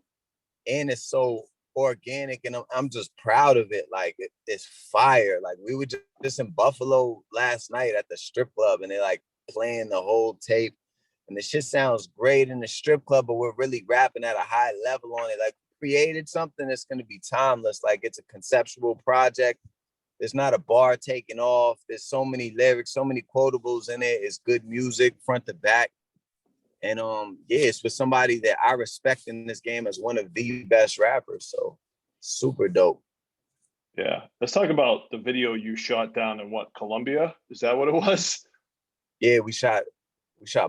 And it's so organic, and I'm just proud of it. Like it's fire. Like we were just in Buffalo last night at the strip club, and they like playing the whole tape, and the shit sounds great in the strip club, but we're really rapping at a high level on it. Like created something that's going to be timeless. Like it's a conceptual project. There's not a bar taking off. There's so many lyrics, so many quotables in it. It's good music front to back. And yeah, it's for somebody that I respect in this game as one of the best rappers. So super dope. Yeah. Let's talk about the video you shot down in what, Colombia? Is that what it was? Yeah, we shot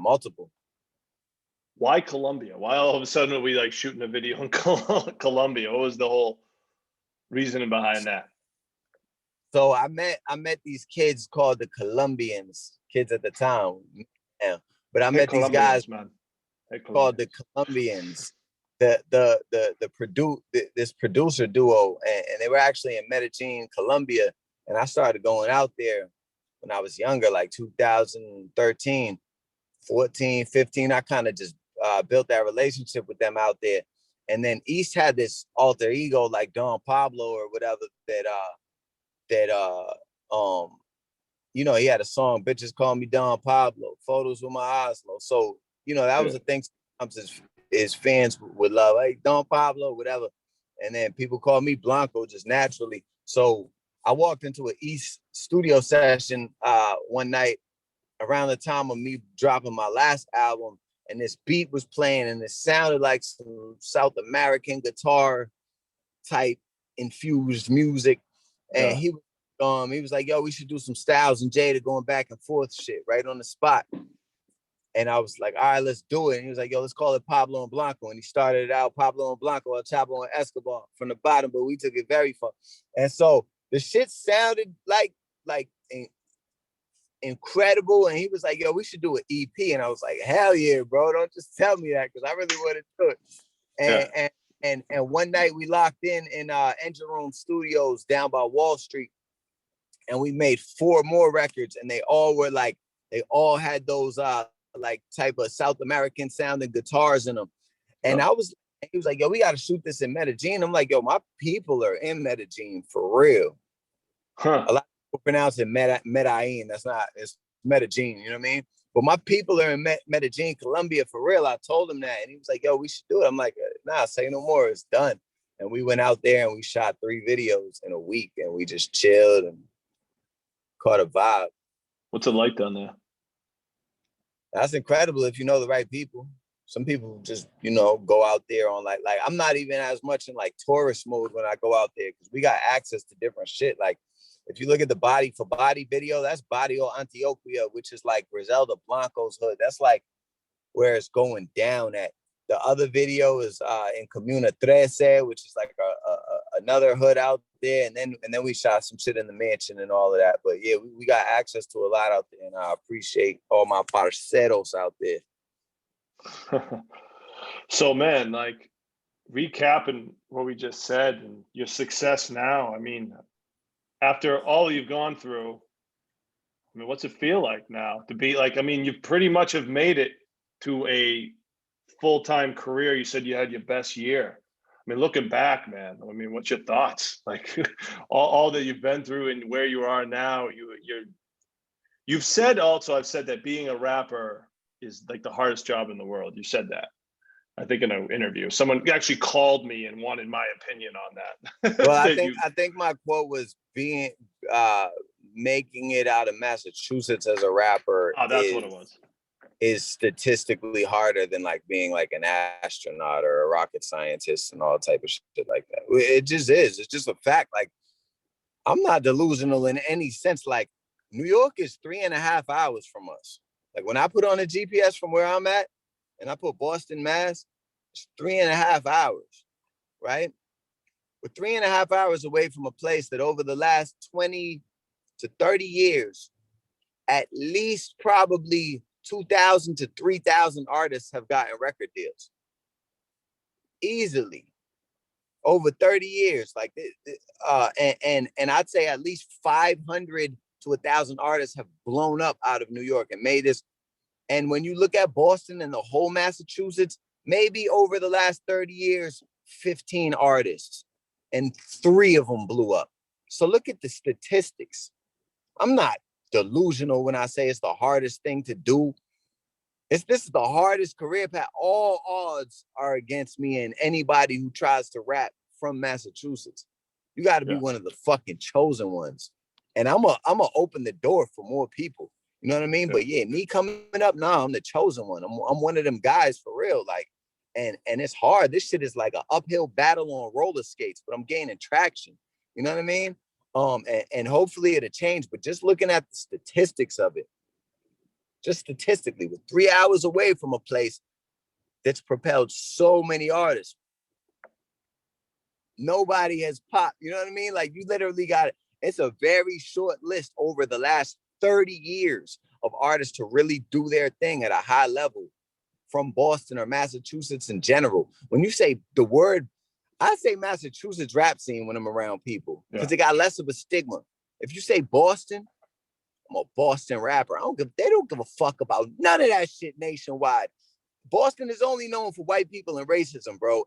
multiple. Why Colombia? Why all of a sudden are we like shooting a video in Colombia? What was the whole reasoning behind that? So I met these kids called the Colombians, kids at the time. Yeah. But I met these guys, man. called the Colombians. This producer duo, and they were actually in Medellin, Colombia. And I started going out there when I was younger, like 2013, 14, 15. I kind of just built that relationship with them out there. And then East had this alter ego like Don Pablo or whatever you know, he had a song, Bitches Call Me Don Pablo, Photos with My eyes low. So, you know, that was a thing sometimes his fans would love, like Don Pablo, whatever. And then people call me Blanco just naturally. So I walked into an East studio session one night around the time of me dropping my last album, and this beat was playing, and it sounded like some South American guitar type infused music. And he was like, yo, we should do some Styles and Jada going back and forth shit right on the spot. And I was like, all right, let's do it. And he was like, yo, let's call it Pablo and Blanco. And he started it out, Pablo and Blanco, El Chapo and Escobar from the bottom, but we took it very far. And so the shit sounded like incredible. And he was like, yo, we should do an EP. And I was like, hell yeah, bro. Don't just tell me that, because I really want to do it. And one night we locked in Engine Room Studios down by Wall Street. And we made 4 more records, and they all had those like type of South American sounding guitars in them. And he was like, yo, we got to shoot this in Medellin. I'm like, yo, my people are in Medellin for real. A lot of people pronounce it Medellin. It's Medellin, you know what I mean? But my people are in Medellin, Colombia for real. I told him that, and he was like, yo, we should do it. I'm like, nah, say no more. It's done. And we went out there and we shot 3 videos in a week, and we just chilled and caught a vibe. What's it like down there? That's incredible if you know the right people. Some people just, you know, go out there on like I'm not even as much in like tourist mode when I go out there, because we got access to different shit. Like if you look at the Body for Body video, that's Barrio Antioquia, which is like Griselda Blanco's hood. That's like where it's going down at. The other video is in Comuna 13, which is like another hood out there. And then we shot some shit in the mansion and all of that. But yeah, we got access to a lot out there, and I appreciate all my parceros out there. So man, like recapping what we just said and your success now, I mean, after all you've gone through, I mean, what's it feel like now to be like, I mean, you pretty much have made it to a full-time career. You said you had your best year. I mean, looking back, man, I mean, what's your thoughts? Like all that you've been through and where you are now, you've said also, I've said that being a rapper is like the hardest job in the world. You said that, I think, in an interview. Someone actually called me and wanted my opinion on that. Well, I think my quote was making it out of Massachusetts as a rapper Oh, that's what it was. Is statistically harder than like being like an astronaut or a rocket scientist and all type of shit like that. It just is. It's just a fact. Like, I'm not delusional in any sense. Like, New York is 3.5 hours from us. Like, when I put on a GPS from where I'm at and I put Boston, Mass, it's 3.5 hours, right? We're 3.5 hours away from a place that over the last 20 to 30 years, at least probably 2,000 to 3,000 artists have gotten record deals. Easily. Over 30 years. Like, and I'd say at least 500 to 1,000 artists have blown up out of New York and made this. And when you look at Boston and the whole Massachusetts, maybe over the last 30 years, 15 artists and 3 of them blew up. So look at the statistics. I'm not delusional when I say it's the hardest thing to do. This is the hardest career path. All odds are against me and anybody who tries to rap from Massachusetts. You got to be one of the fucking chosen ones. And I'm gonna open the door for more people. You know what I mean? Yeah. But yeah, me coming up now, I'm the chosen one. I'm one of them guys for real. Like, and it's hard. This shit is like an uphill battle on roller skates, but I'm gaining traction. You know what I mean? And hopefully it'll change. But just looking at the statistics of it, just statistically, we're 3 hours away from a place that's propelled so many artists. Nobody has popped. You know what I mean? Like, you literally got it. It's a very short list over the last 30 years of artists to really do their thing at a high level from Boston or Massachusetts in general. When you say the word, I say Massachusetts rap scene when I'm around people because it got less of a stigma. If you say Boston, I'm a Boston rapper. They don't give a fuck about none of that shit nationwide. Boston is only known for white people and racism, bro,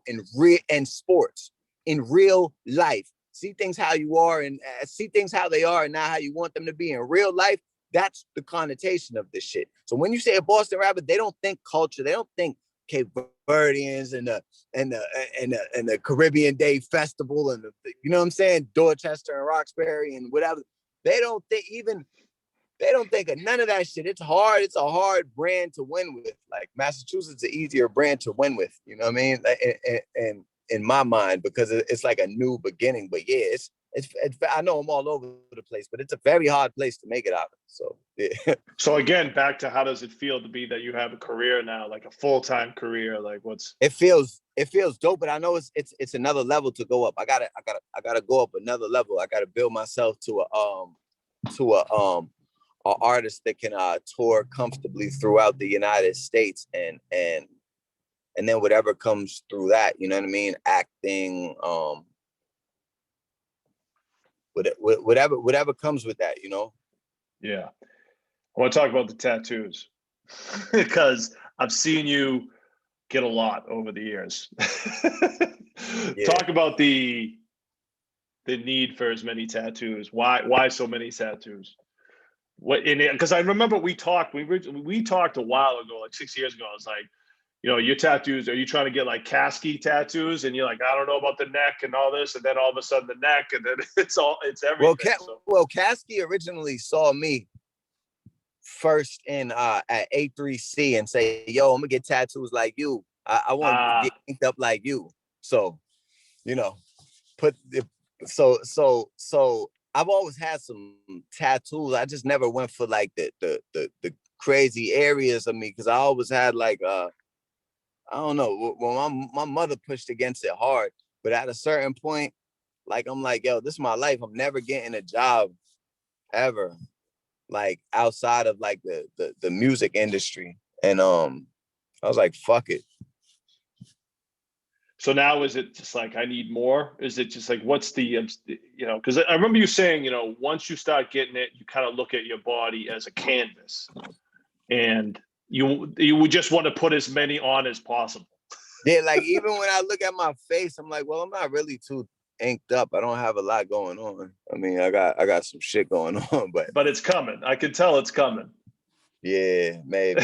and sports, in real life. See things how you are and see things how they are and not how you want them to be in real life. That's the connotation of this shit. So when you say a Boston rapper, they don't think culture. They don't think Cape Verdeans and the Caribbean Day Festival and you know what I'm saying, Dorchester and Roxbury and whatever. They don't think of none of that shit. It's hard. It's a hard brand to win with. Like, Massachusetts is an easier brand to win with. You know what I mean? And in my mind, because it's like a new beginning. But yeah, it's I know I'm all over the place, but it's a very hard place to make it out of. So yeah. So again, back to how does it feel to be that you have a career now, like a full-time career? Like, what's it feels dope, but I know it's another level to go up. I gotta go up another level. I gotta build myself to a artist that can tour comfortably throughout the United States and then whatever comes through that, you know what I mean? Acting, whatever comes with that, you know? Yeah. I want to talk about the tattoos because I've seen you get a lot over the years. Talk about the need for as many tattoos. Why so many tattoos? What in it? Because I remember we talked a while ago, like 6 years ago. I was like, you know, your tattoos, are you trying to get like Kasky tattoos? And you're like, I don't know about the neck and all this. And then all of a sudden the neck, and then it's everything. Well, Kasky originally saw me first in at A3C and say, yo, I'm gonna get tattoos like you. I want to get inked up like you. So, you know, so I've always had some tattoos. I just never went for like the crazy areas of me because I always had like I don't know. Well, my mother pushed against it hard, but at a certain point, like I'm like, yo, this is my life. I'm never getting a job ever, like outside of like the music industry. And I was like, fuck it. So now is it just like, I need more? Is it just like, what's the, you know, because I remember you saying, you know, once you start getting it, you kind of look at your body as a canvas and you would just want to put as many on as possible. Yeah, like even when I look at my face, I'm like, well, I'm not really too inked up. I don't have a lot going on. I mean, I got some shit going on, but it's coming. I can tell it's coming. Yeah, maybe.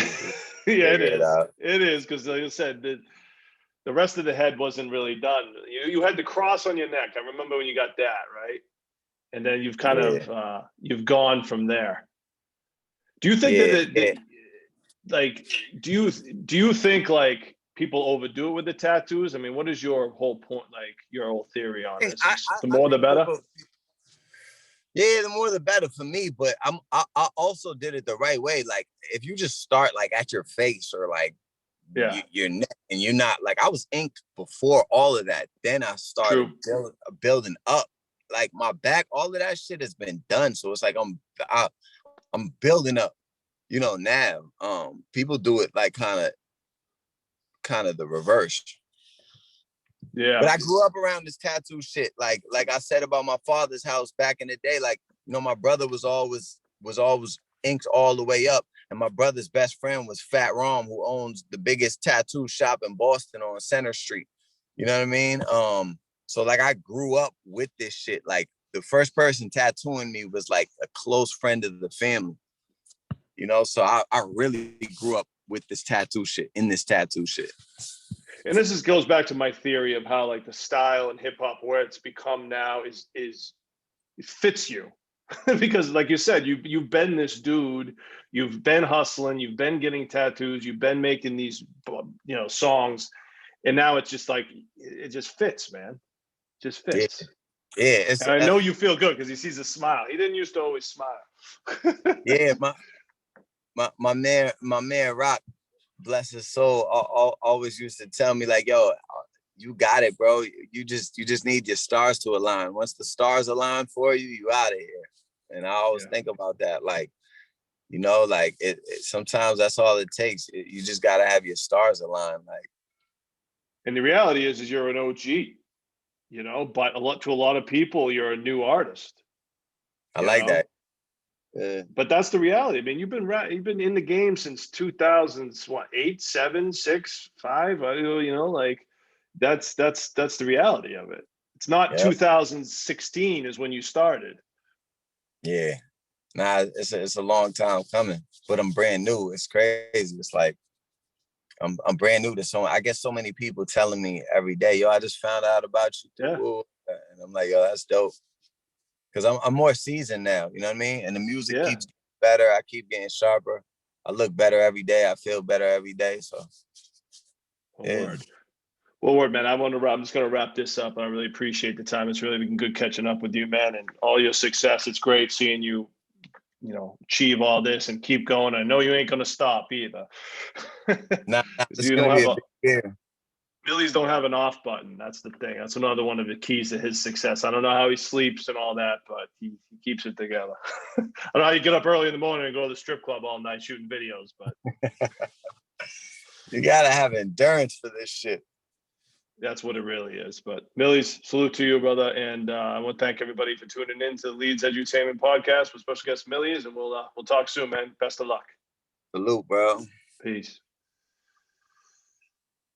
Yeah, it is. It is, because like I said, the rest of the head wasn't really done. You had the cross on your neck. I remember when you got that, right? and then you've kind of you've gone from there. Do you think that like do you think like people overdo it with the tattoos? I mean, what is your whole point, like your whole theory on this? The more the better? Yeah, the more the better for me. But I also did it the right way. Like if you just start like at your face or like your neck, and you're not like, I was inked before all of that. Then I started building up. Like my back, all of that shit has been done. So it's like I'm building up. You know, now people do it like kind of the reverse. Yeah. But I grew up around this tattoo shit. Like I said about my father's house back in the day, like, you know, my brother was always inked all the way up. And my brother's best friend was Fat Rom, who owns the biggest tattoo shop in Boston on Center Street. You know what I mean? So like I grew up with this shit. Like the first person tattooing me was like a close friend of the family. You know, so I really grew up with this tattoo shit, in this tattoo shit. And this goes back to my theory of how like the style and hip hop where it's become now is it fits you. Because like you said, you've been this dude, you've been hustling, you've been getting tattoos, you've been making these, you know, songs, and now it's just like it just fits, man. It just fits. Yeah, and I know you feel good because he sees a smile. He didn't used to always smile. Yeah, my man Rock, bless his soul, always used to tell me like, yo, you got it, bro. You just need your stars to align. Once the stars align for you, you out of here. And I always think about that, like, you know, like it sometimes that's all it takes. You just gotta have your stars aligned, like. And the reality is you're an OG, you know, but to a lot of people, you're a new artist. I like that. Yeah. But that's the reality. I mean, you've been in the game since 2008, 7, 6, 5. You know, like that's the reality of it. It's not 2016 is when you started. Yeah, nah, it's a long time coming, but I'm brand new. It's crazy. It's like I'm brand new to I get so many people telling me every day, yo, I just found out about you. Yeah. And I'm like, yo, that's dope. Because I'm more seasoned now, you know what I mean? And the music keeps getting better. I keep getting sharper. I look better every day. I feel better every day. So, Word. Well, word, man. I'm just gonna wrap this up. I really appreciate the time. It's really been good catching up with you, man, and all your success. It's great seeing you, you know, achieve all this and keep going. I know you ain't gonna stop either. Nah, it's you gonna don't be have a big year. Millyz don't have an off button. That's the thing. That's another one of the keys to his success. I don't know how he sleeps and all that, but he keeps it together. I don't know how you get up early in the morning and go to the strip club all night shooting videos, but you gotta have endurance for this shit. That's what it really is. But Millyz, salute to you, brother. And I want to thank everybody for tuning in to the Leedz Edutainment Podcast with special guest Millyz. And we'll talk soon, man. Best of luck. Salute, bro. Peace.